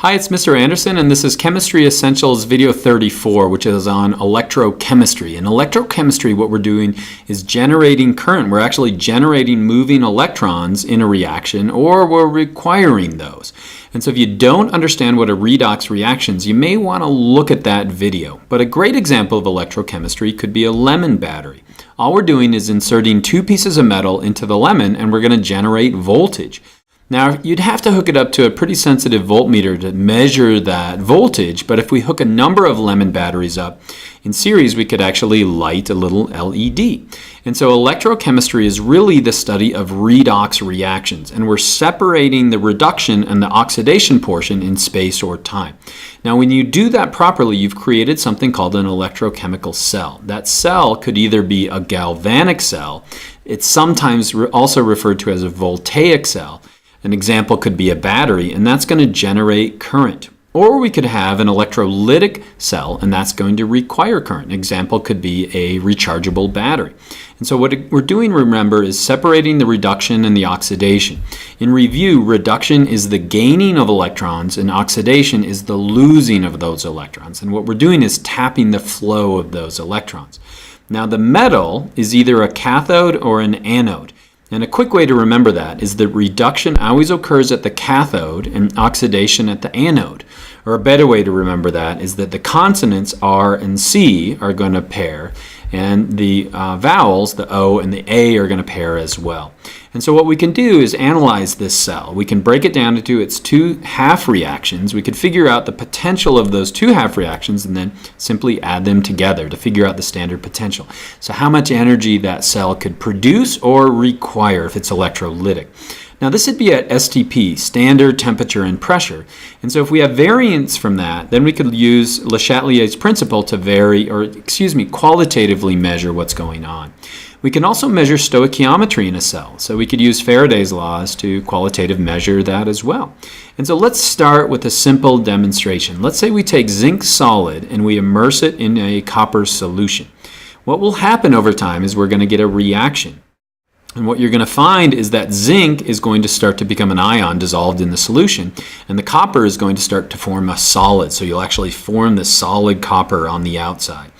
Hi, it's Mr. Anderson, and this is Chemistry Essentials video 34, which is on electrochemistry. In electrochemistry, what we're doing is generating current. We're actually generating moving electrons in a reaction, or we're requiring those. And so if you don't understand what a redox reaction is, you may want to look at that video. But a great example of electrochemistry could be a lemon battery. All we're doing is inserting two pieces of metal into the lemon, and we're going to generate voltage. Now, you'd have to hook it up to a pretty sensitive voltmeter to measure that voltage, but if we hook a number of lemon batteries up in series, we could actually light a little LED. And so electrochemistry is really the study of redox reactions, and we're separating the reduction and the oxidation portion in space or time. Now, when you do that properly, you've created something called an electrochemical cell. That cell could either be a galvanic cell. It's sometimes also referred to as a voltaic cell. An example could be a battery, and that's going to generate current. Or we could have an electrolytic cell, and that's going to require current. An example could be a rechargeable battery. And so what we're doing, remember, is separating the reduction and the oxidation. In review, reduction is the gaining of electrons, and oxidation is the losing of those electrons. And what we're doing is tapping the flow of those electrons. Now, the metal is either a cathode or an anode. And a quick way to remember that is that reduction always occurs at the cathode and oxidation at the anode. Or a better way to remember that is that the consonants R and C are going to pair, and the vowels, the O and the A, are going to pair as well. And so what we can do is analyze this cell. We can break it down into its two half reactions. We could figure out the potential of those two half reactions and then simply add them together to figure out the standard potential. So how much energy that cell could produce or require if it's electrolytic. Now this would be at STP, standard temperature and pressure. And so if we have variance from that, then we could use Le Chatelier's principle to qualitatively measure what's going on. We can also measure stoichiometry in a cell. So we could use Faraday's laws to qualitatively measure that as well. And so let's start with a simple demonstration. Let's say we take zinc solid and we immerse it in a copper solution. What will happen over time is we're going to get a reaction. And what you're going to find is that zinc is going to start to become an ion dissolved in the solution, and the copper is going to start to form a solid. So you'll actually form the solid copper on the outside.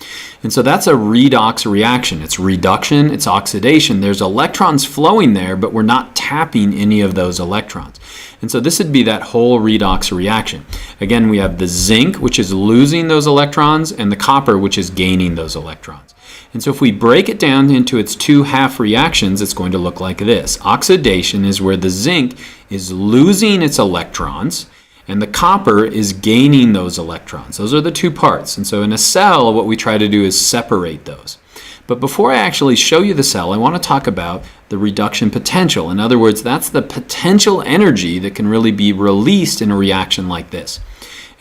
And so that's a redox reaction. It's reduction, it's oxidation. There's electrons flowing there, but we're not tapping any of those electrons. And so this would be that whole redox reaction. Again, we have the zinc, which is losing those electrons, and the copper, which is gaining those electrons. And so if we break it down into its two half reactions, it's going to look like this. Oxidation is where the zinc is losing its electrons, and the copper is gaining those electrons. Those are the two parts. And so in a cell, what we try to do is separate those. But before I actually show you the cell, I want to talk about the reduction potential. In other words, that's the potential energy that can really be released in a reaction like this.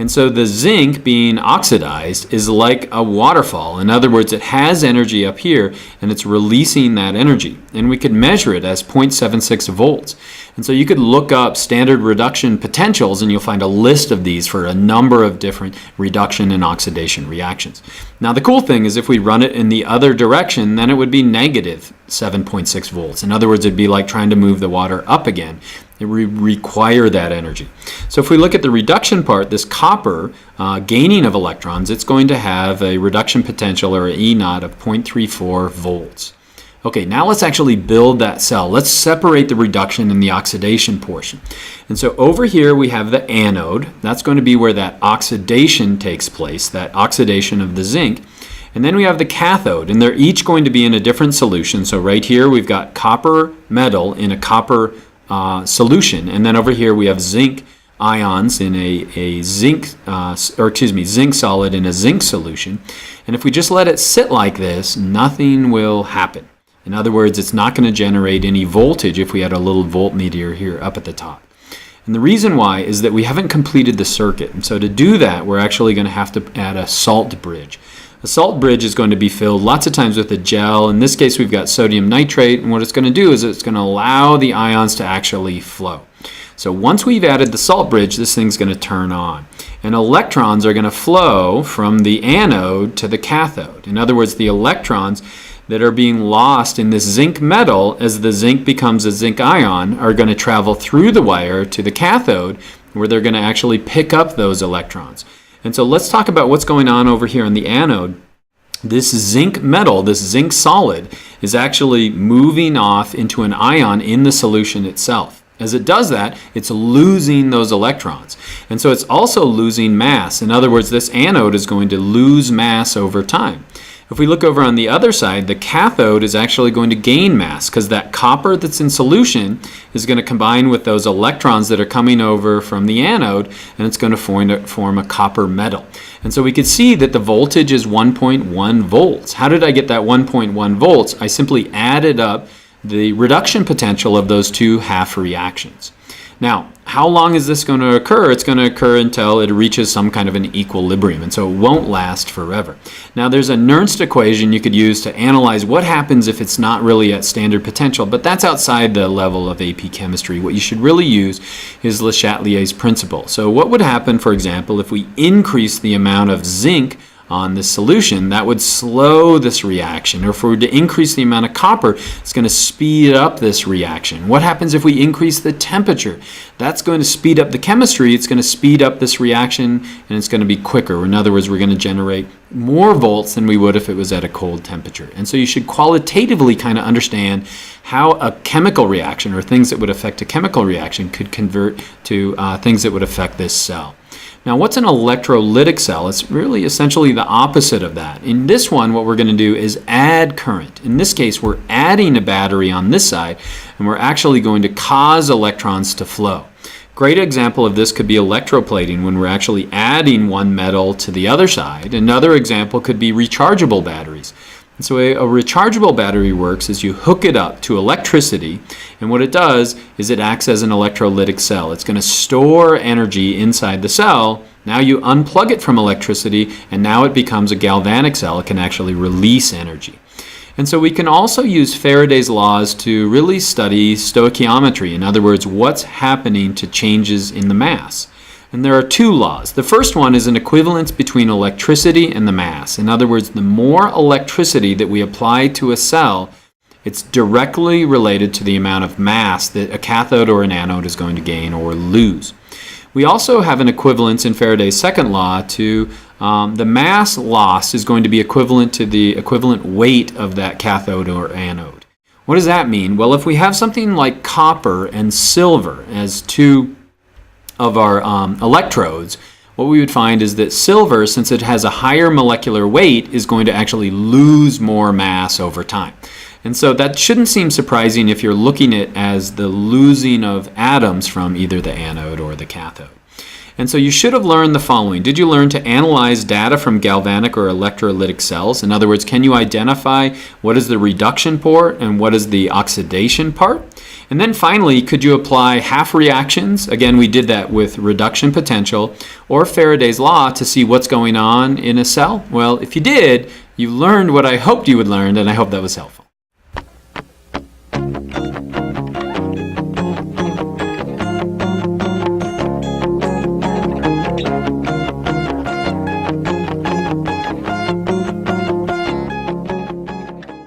And so the zinc being oxidized is like a waterfall. In other words, it has energy up here and it's releasing that energy. And we could measure it as 0.76 volts. And so you could look up standard reduction potentials and you'll find a list of these for a number of different reduction and oxidation reactions. Now the cool thing is if we run it in the other direction, then it would be negative 7.6 volts. In other words, it'd be like trying to move the water up again. It would require that energy. So if we look at the reduction part, this copper gaining of electrons, it's going to have a reduction potential, or an E naught, of 0.34 volts. Okay, now let's actually build that cell. Let's separate the reduction and the oxidation portion. And so over here we have the anode. That's going to be where that oxidation takes place, that oxidation of the zinc. And then we have the cathode, and they're each going to be in a different solution. So right here we've got copper metal in a copper solution, and then over here we have zinc ions in zinc solid in a zinc solution. And if we just let it sit like this, nothing will happen. In other words, it's not going to generate any voltage if we had a little voltmeter here up at the top. And the reason why is that we haven't completed the circuit. And so to do that, we're actually going to have to add a salt bridge. A salt bridge is going to be filled lots of times with a gel. In this case, we've got sodium nitrate, and what it's going to do is it's going to allow the ions to actually flow. So once we've added the salt bridge, this thing's going to turn on. And electrons are going to flow from the anode to the cathode. In other words, the electrons that are being lost in this zinc metal as the zinc becomes a zinc ion are going to travel through the wire to the cathode, where they're going to actually pick up those electrons. And so let's talk about what's going on over here on the anode. This zinc metal, this zinc solid, is actually moving off into an ion in the solution itself. As it does that, it's losing those electrons. And so it's also losing mass. In other words, this anode is going to lose mass over time. If we look over on the other side, the cathode is actually going to gain mass because that copper that's in solution is going to combine with those electrons that are coming over from the anode, and it's going to form a copper metal. And so we could see that the voltage is 1.1 volts. How did I get that 1.1 volts? I simply added up the reduction potential of those two half reactions. Now, how long is this going to occur? It's going to occur until it reaches some kind of an equilibrium, and so it won't last forever. Now, there's a Nernst equation you could use to analyze what happens if it's not really at standard potential, but that's outside the level of AP chemistry. What you should really use is Le Chatelier's principle. So what would happen, for example, if we increase the amount of zinc on this solution? That would slow this reaction. Or if we were to increase the amount of copper, it's going to speed up this reaction. What happens if we increase the temperature? That's going to speed up the chemistry. It's going to speed up this reaction, and it's going to be quicker. In other words, we're going to generate more volts than we would if it was at a cold temperature. And so you should qualitatively kind of understand how a chemical reaction, or things that would affect a chemical reaction, could convert to things that would affect this cell. Now, what's an electrolytic cell? It's really essentially the opposite of that. In this one, what we're going to do is add current. In this case, we're adding a battery on this side, and we're actually going to cause electrons to flow. Great example of this could be electroplating, when we're actually adding one metal to the other side. Another example could be rechargeable batteries. And so a rechargeable battery works is you hook it up to electricity, and what it does is it acts as an electrolytic cell. It's going to store energy inside the cell. Now you unplug it from electricity, and now it becomes a galvanic cell. It can actually release energy. And so we can also use Faraday's laws to really study stoichiometry. In other words, what's happening to changes in the mass. And there are two laws. The first one is an equivalence between electricity and the mass. In other words, the more electricity that we apply to a cell, it's directly related to the amount of mass that a cathode or an anode is going to gain or lose. We also have an equivalence in Faraday's second law to the mass loss is going to be equivalent to the equivalent weight of that cathode or anode. What does that mean? Well, if we have something like copper and silver as two of our electrodes, what we would find is that silver, since it has a higher molecular weight, is going to actually lose more mass over time. And so that shouldn't seem surprising if you're looking at it as the losing of atoms from either the anode or the cathode. And so you should have learned the following. Did you learn to analyze data from galvanic or electrolytic cells? In other words, can you identify what is the reduction part and what is the oxidation part? And then finally, could you apply half reactions? Again, we did that with reduction potential or Faraday's law to see what's going on in a cell. Well, if you did, you learned what I hoped you would learn, and I hope that was helpful.